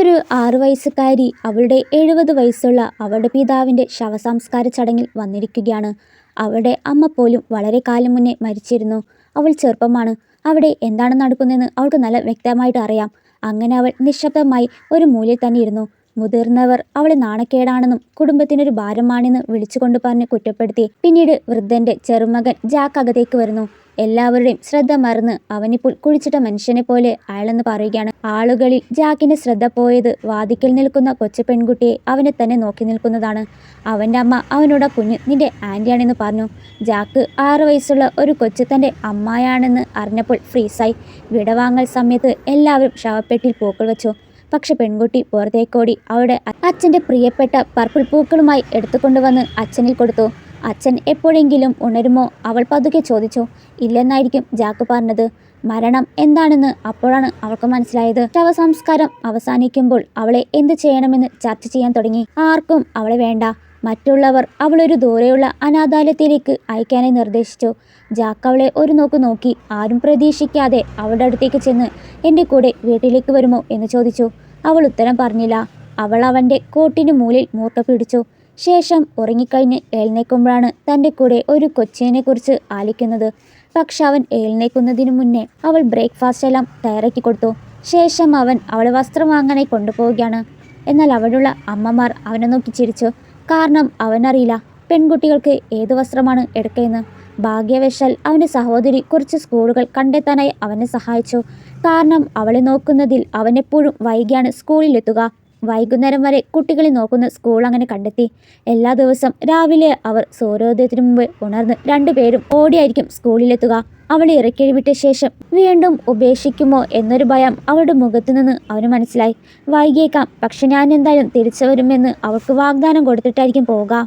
ഒരു 6 വയസ്സുകാരി അവളുടെ 70 വയസ്സുള്ള അവളുടെ പിതാവിൻ്റെ ശവസംസ്കാര ചടങ്ങിൽ വന്നിരിക്കുകയാണ്. അവളുടെ അമ്മ പോലും വളരെ കാലം മുന്നേ മരിച്ചിരുന്നു. അവൾ ചെറുപ്പമാണ്. അവിടെ എന്താണ് നടക്കുന്നതെന്ന് അവൾക്ക് നല്ല വ്യക്തമായിട്ട് അറിയാം. അങ്ങനെ അവൾ നിശബ്ദമായി ഒരു മൂലയിൽ തന്നെ ഇരുന്നു. മുതിർന്നവർ അവളെ നാണക്കേടാണെന്നും കുടുംബത്തിനൊരു ഭാരമാണെന്ന് വിളിച്ചുകൊണ്ട് പറഞ്ഞ് കുറ്റപ്പെടുത്തി. പിന്നീട് വൃദ്ധൻ്റെ ചെറുമകൻ ജാക്ക് അകത്തേക്ക് വരുന്നു. എല്ലാവരുടെയും ശ്രദ്ധ മറന്ന് അവനിപ്പോൾ കുഴിച്ചിട്ട മനുഷ്യനെ പോലെ അയാളെന്ന് പറയുകയാണ്. ആളുകളിൽ ജാക്കിന്റെ ശ്രദ്ധ പോയത് വാതിക്കൽ നിൽക്കുന്ന കൊച്ചു പെൺകുട്ടിയെ അവനെ തന്നെ നോക്കി നിൽക്കുന്നതാണ്. അവൻ്റെ അമ്മ അവനോട് കുഞ്ഞ് നിന്റെ ആൻറ്റിയാണെന്ന് പറഞ്ഞു. ജാക്ക് 6 വയസ്സുള്ള ഒരു കൊച്ചു തൻ്റെ അമ്മായാണെന്ന് അറിഞ്ഞപ്പോൾ ഫ്രീസായി. വിടവാങ്ങൽ സമയത്ത് എല്ലാവരും ശവപ്പെട്ടിയിൽ പൂക്കൾ വെച്ചു. പക്ഷെ പെൺകുട്ടി പുറത്തേക്കോടി അവളുടെ അച്ഛൻ്റെ പ്രിയപ്പെട്ട പർപ്പിൾ പൂക്കളുമായി എടുത്തുകൊണ്ടുവന്ന് അച്ഛനിൽ കൊടുത്തു. അച്ഛൻ എപ്പോഴെങ്കിലും ഉണരുമോ? അവൾ പതുക്കെ ചോദിച്ചു. ഇല്ലെന്നായിരിക്കും ജാക്ക് പറഞ്ഞത്. മരണം എന്താണെന്ന് അപ്പോഴാണ് അവൾക്ക് മനസ്സിലായത്. ശവസംസ്കാരം അവസാനിക്കുമ്പോൾ അവളെ എന്ത് ചെയ്യണമെന്ന് ചർച്ച ചെയ്യാൻ തുടങ്ങി. ആർക്കും അവളെ വേണ്ട. മറ്റുള്ളവർ അവളൊരു ദൂരെയുള്ള അനാഥാലയത്തിലേക്ക് അയക്കാനായി നിർദ്ദേശിച്ചു. ജാക്ക് അവളെ ഒരു നോക്ക് നോക്കി. ആരും പ്രതീക്ഷിക്കാതെ അവളുടെ അടുത്തേക്ക് ചെന്ന് എൻ്റെ കൂടെ വീട്ടിലേക്ക് വരുമോ എന്ന് ചോദിച്ചു. അവൾ ഉത്തരം പറഞ്ഞില്ല. അവൾ അവൻ്റെ കോട്ടിന് മൂലയിൽ മൂർക്ക പിടിച്ചു. ശേഷം ഉറങ്ങിക്കഴിഞ്ഞ് എഴുന്നേൽക്കുമ്പോഴാണ് തൻ്റെ കൂടെ ഒരു കൊച്ചിനെ കുറിച്ച് ആലിക്കുന്നത്. പക്ഷെ അവൻ എഴുന്നേൽക്കുന്നതിനു മുന്നേ അവൾ ബ്രേക്ക്ഫാസ്റ്റ് എല്ലാം തയ്യാറാക്കി കൊടുത്തു. ശേഷം അവൻ അവളെ വസ്ത്രം വാങ്ങാനായി കൊണ്ടുപോവുകയാണ്. എന്നാൽ അവിടെയുള്ള അമ്മമാർ അവനെ നോക്കി ചിരിച്ചു. കാരണം അവനറിയില്ല പെൺകുട്ടികൾക്ക് ഏത് വസ്ത്രമാണ് എടുക്കുകയെന്ന്. ഭാഗ്യവശാൽ അവൻ്റെ സഹോദരി കുറച്ച് സ്കൂളുകൾ കണ്ടെത്താനായി അവനെ സഹായിച്ചു. കാരണം അവളെ നോക്കുന്നതിൽ അവനെപ്പോഴും വൈകിയാണ് സ്കൂളിലെത്തുക. വൈകുന്നേരം വരെ കുട്ടികളെ നോക്കുന്ന സ്കൂൾ അങ്ങനെ കണ്ടെത്തി. എല്ലാ ദിവസം രാവിലെ അവർ സൂര്യോദയത്തിനു മുമ്പ് ഉണർന്ന് രണ്ടുപേരും ഓടിയായിരിക്കും സ്കൂളിലെത്തുക. അവളെ ഇറക്കിവിട്ട ശേഷം വീണ്ടും ഉപേക്ഷിക്കുമോ എന്നൊരു ഭയം അവളുടെ മുഖത്തു നിന്ന് അവന് മനസ്സിലായി. വൈകിയേക്കാം, പക്ഷെ ഞാൻ എന്തായാലും തിരിച്ചു വരുമെന്ന് അവൾക്ക് വാഗ്ദാനം കൊടുത്തിട്ടായിരിക്കും പോവുക.